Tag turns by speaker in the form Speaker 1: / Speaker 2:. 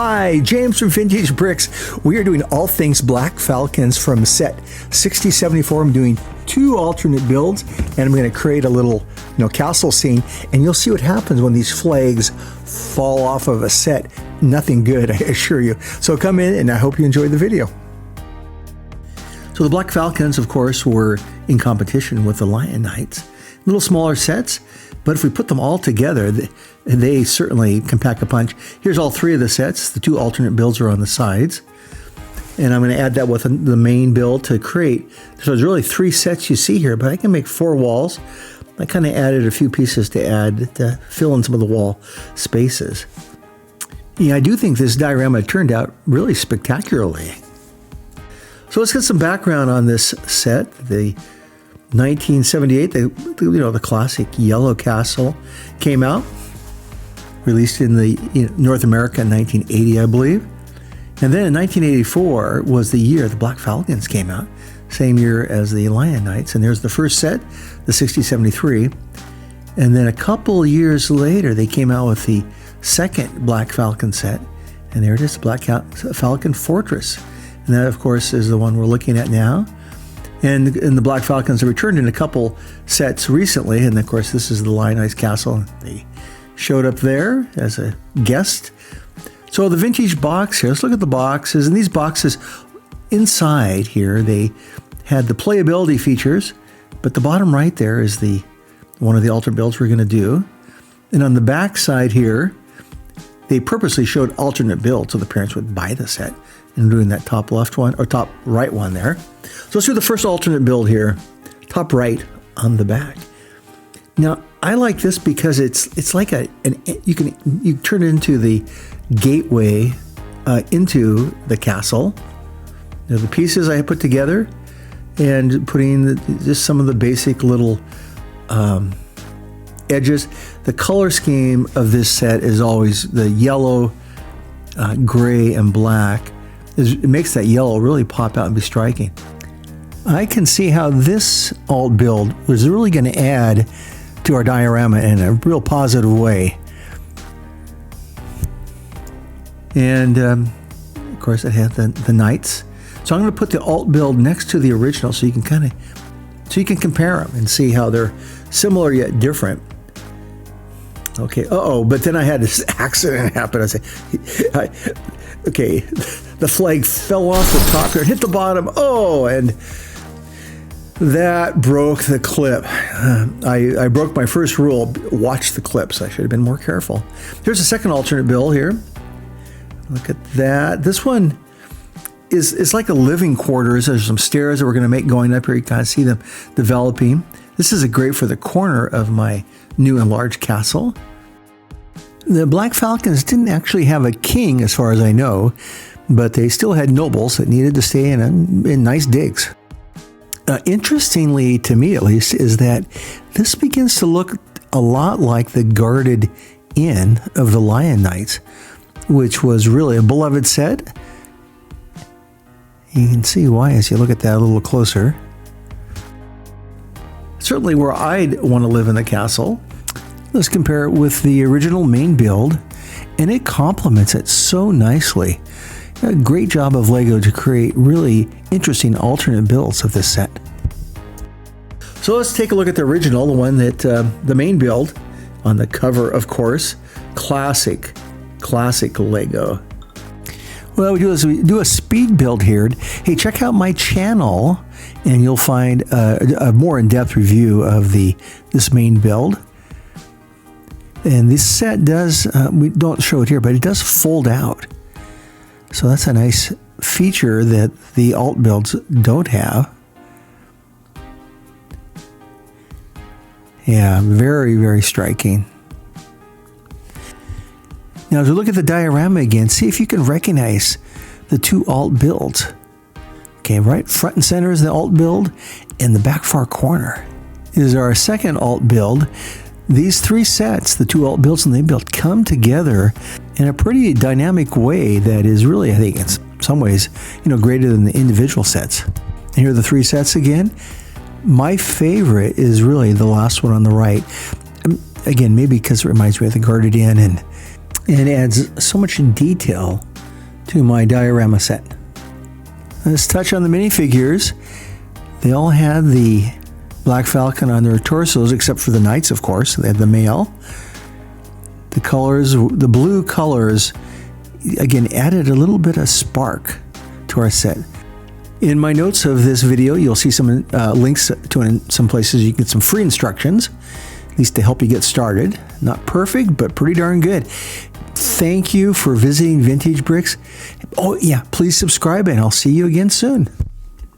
Speaker 1: Hi, James from Vintage Bricks. We are doing all things Black Falcons from set 6074. I'm doing 2 alternate builds, and I'm going to create a little, castle scene, and you'll see what happens when these flags fall off of a set. Nothing good, I assure you. So come in, and I hope you enjoy the video. So the Black Falcons, of course, were in competition with the Lion Knights. Little smaller sets, but if we put them all together, they certainly can pack a punch. Here's all 3 of the sets. The 2 alternate builds are on the sides. And I'm going to add that with the main build to create. So there's really 3 sets you see here, but I can make 4 walls. I kind of added a few pieces to fill in some of the wall spaces. Yeah, I do think this diorama turned out really spectacularly. So let's get some background on this set. The 1978, the classic yellow castle came out, released in the North America in 1980, I believe. And then in 1984 was the year the Black Falcons came out, same year as the Lion Knights. And there's the first set, the 6073. And then a couple years later, they came out with the second Black Falcon set. And there it is, Black Falcon Fortress. And that, of course, is the one we're looking at now. And the Black Falcons have returned in a couple sets recently. And, of course, this is the Lion Knights Castle. They showed up there as a guest. So the vintage box here, let's look at the boxes. And these boxes inside here, they had the playability features. But the bottom right there is one of the alternate builds we're going to do. And on the back side here, they purposely showed alternate builds so the parents would buy the set. And doing that top left one, or top right one there. So let's do the first alternate build here, top right on the back. Now, I like this because it's like you turn it into the gateway into the castle. The pieces I put together and putting just some of the basic little edges. The color scheme of this set is always the yellow, gray, and black. It makes that yellow really pop out and be striking. I can see how this alt build was really going to add to our diorama in a real positive way. And of course it had the knights. So I'm going to put the alt build next to the original so you can compare them and see how they're similar yet different. Okay, but then I had this accident happen. Okay, the flag fell off the top here and hit the bottom. And that broke the clip. I broke my first rule, watch the clips. I should have been more careful. Here's a second alternate build here. Look at that. This one is like a living quarters. There's some stairs that we're going to make going up here. You kind of see them developing. This is great for the corner of my new enlarged castle. The Black Falcons didn't actually have a king, as far as I know, but they still had nobles that needed to stay in nice digs. Interestingly, to me at least, is that this begins to look a lot like the guarded inn of the Lion Knights, which was really a beloved set. You can see why as you look at that a little closer. Certainly where I'd want to live in the castle. Let's compare it with the original main build, and it complements it so nicely. A great job of Lego to create really interesting alternate builds of this set. So let's take a look at the original, the one that the main build on the cover, of course. Classic Lego. Well, we do a speed build here. Hey, check out my channel, and you'll find a more in-depth review of this main build. And this set does, we don't show it here, but it does fold out. So that's a nice feature that the alt builds don't have. Yeah, very, very striking. Now, as we look at the diorama again, see if you can recognize the 2 alt builds. Okay, right front and center is the alt build, and the back far corner is our second alt build. These 3 sets, the 2 alt builds and the main build, come together in a pretty dynamic way that is really, I think, in some ways, greater than the individual sets. And here are the 3 sets again. My favorite is really the last one on the right. Again, maybe because it reminds me of the guarded inn, and and adds so much detail to my diorama set. Let's touch on the minifigures. They all had the Black Falcon on their torsos, except for the knights, of course. They had the male. The colors, the blue colors, again, added a little bit of spark to our set. In my notes of this video, you'll see some links to some places you can get some free instructions, at least to help you get started. Not perfect, but pretty darn good. Thank you for visiting Vintage Bricks. Oh yeah, please subscribe and I'll see you again soon.